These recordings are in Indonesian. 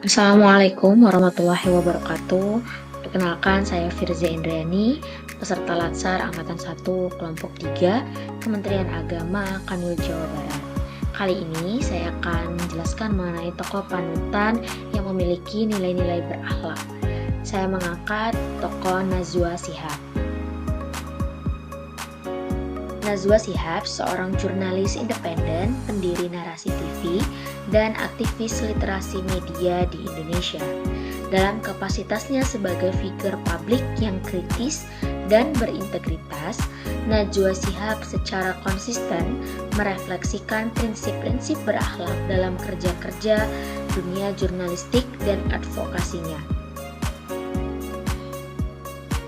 Assalamualaikum warahmatullahi wabarakatuh. Perkenalkan, saya Firza Indrayani, peserta Latsar Angkatan 1 Kelompok 3, Kementerian Agama, Kanwil Jawa Barat. Kali ini saya akan menjelaskan mengenai tokoh panutan yang memiliki nilai-nilai berakhlak. Saya mengangkat tokoh Najwa Shihab. Najwa Shihab seorang jurnalis independen, pendiri Narasi TV, dan aktivis literasi media di Indonesia. Dalam kapasitasnya sebagai figur publik yang kritis dan berintegritas, Najwa Shihab secara konsisten merefleksikan prinsip-prinsip berakhlak dalam kerja-kerja dunia jurnalistik dan advokasinya.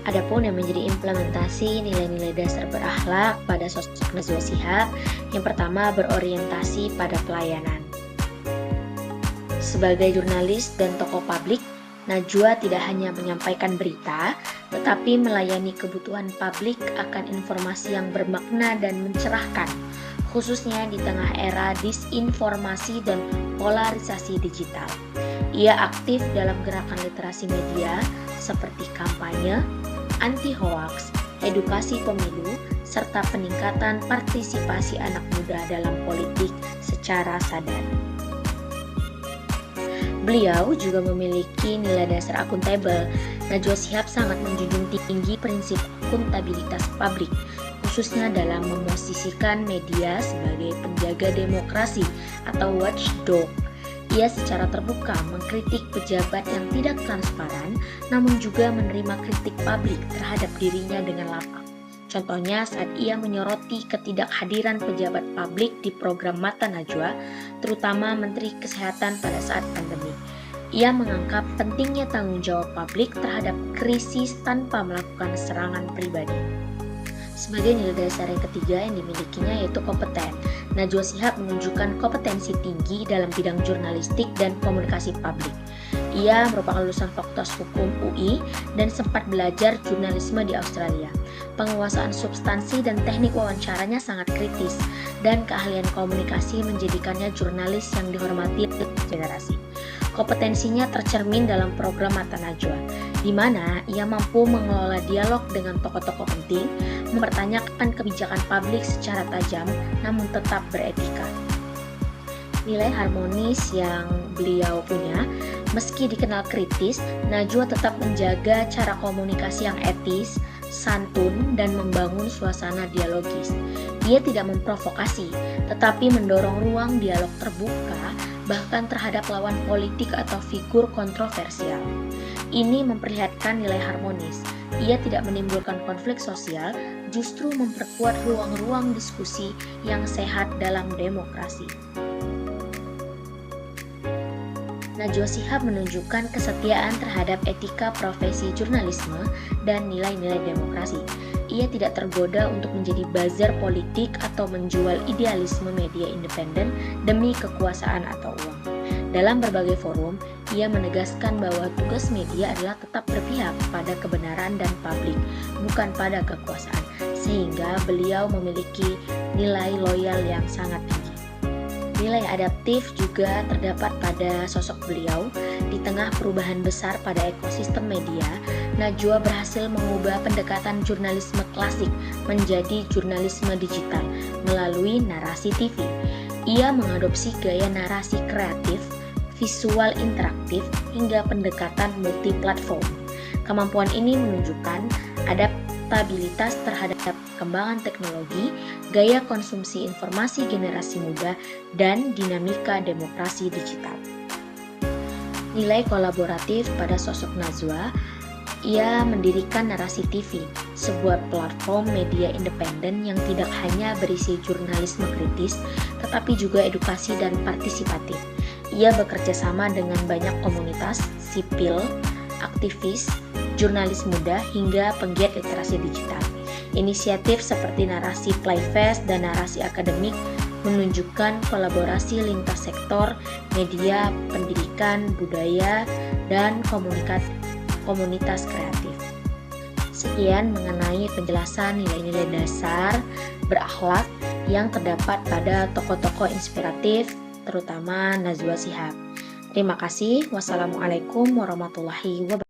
Adapun yang menjadi implementasi nilai-nilai dasar berakhlak pada sosok Najwa Shihab, yang pertama berorientasi pada pelayanan. Sebagai jurnalis dan tokoh publik, Najwa tidak hanya menyampaikan berita, tetapi melayani kebutuhan publik akan informasi yang bermakna dan mencerahkan, khususnya di tengah era disinformasi dan polarisasi digital. Ia aktif dalam gerakan literasi media seperti kampanye, anti-hoax, edukasi pemilu, serta peningkatan partisipasi anak muda dalam politik secara sadar. Beliau juga memiliki nilai dasar akuntabel. Najwa Shihab sangat menjunjung tinggi prinsip akuntabilitas publik, khususnya dalam memosisikan media sebagai penjaga demokrasi atau watchdog. Ia secara terbuka mengkritik pejabat yang tidak transparan, namun juga menerima kritik publik terhadap dirinya dengan lapang. Contohnya saat ia menyoroti ketidakhadiran pejabat publik di program Mata Najwa, terutama Menteri Kesehatan pada saat pandemi. Ia menganggap pentingnya tanggung jawab publik terhadap krisis tanpa melakukan serangan pribadi. Sebagai nilai dasar yang ketiga yang dimilikinya yaitu kompeten. Najwa Shihab menunjukkan kompetensi tinggi dalam bidang jurnalistik dan komunikasi publik. Ia merupakan lulusan Fakultas Hukum UI dan sempat belajar jurnalisme di Australia. Penguasaan substansi dan teknik wawancaranya sangat kritis, dan keahlian komunikasi menjadikannya jurnalis yang dihormati generasi. Kompetensinya tercermin dalam program Mata Najwa, di mana ia mampu mengelola dialog dengan tokoh-tokoh penting, mempertanyakan kebijakan publik secara tajam, namun tetap beretika. Nilai harmonis yang beliau punya, meski dikenal kritis, Najwa tetap menjaga cara komunikasi yang etis, santun, dan membangun suasana dialogis. Ia tidak memprovokasi, tetapi mendorong ruang dialog terbuka, bahkan terhadap lawan politik atau figur kontroversial. Ini memperlihatkan nilai harmonis. Ia tidak menimbulkan konflik sosial, justru memperkuat ruang-ruang diskusi yang sehat dalam demokrasi. Najwa Shihab menunjukkan kesetiaan terhadap etika profesi jurnalisme dan nilai-nilai demokrasi. Ia tidak tergoda untuk menjadi buzzer politik atau menjual idealisme media independen demi kekuasaan atau uang. Dalam berbagai forum, ia menegaskan bahwa tugas media adalah tetap berpihak pada kebenaran dan publik, bukan pada kekuasaan, sehingga beliau memiliki nilai loyal yang sangat tinggi. Nilai adaptif juga terdapat pada sosok beliau. Di tengah perubahan besar pada ekosistem media, Najwa berhasil mengubah pendekatan jurnalisme klasik menjadi jurnalisme digital melalui narasi TV. Ia mengadopsi gaya narasi kreatif, visual interaktif, hingga pendekatan multiplatform. Kemampuan ini menunjukkan adaptabilitas terhadap perkembangan teknologi, gaya konsumsi informasi generasi muda, dan dinamika demokrasi digital. Nilai kolaboratif pada sosok Najwa, ia mendirikan Narasi TV, sebuah platform media independen yang tidak hanya berisi jurnalisme kritis, tetapi juga edukasi dan partisipatif. Ia bekerja sama dengan banyak komunitas, sipil, aktivis, jurnalis muda, hingga penggiat literasi digital. Inisiatif seperti Narasi Playfest dan Narasi Akademik menunjukkan kolaborasi lintas sektor, media, pendidikan, budaya, dan komunitas kreatif. Sekian mengenai penjelasan nilai-nilai dasar berakhlak yang terdapat pada tokoh-tokoh inspiratif, terutama Najwa Shihab. Terima kasih. Wassalamualaikum warahmatullahi wabarakatuh.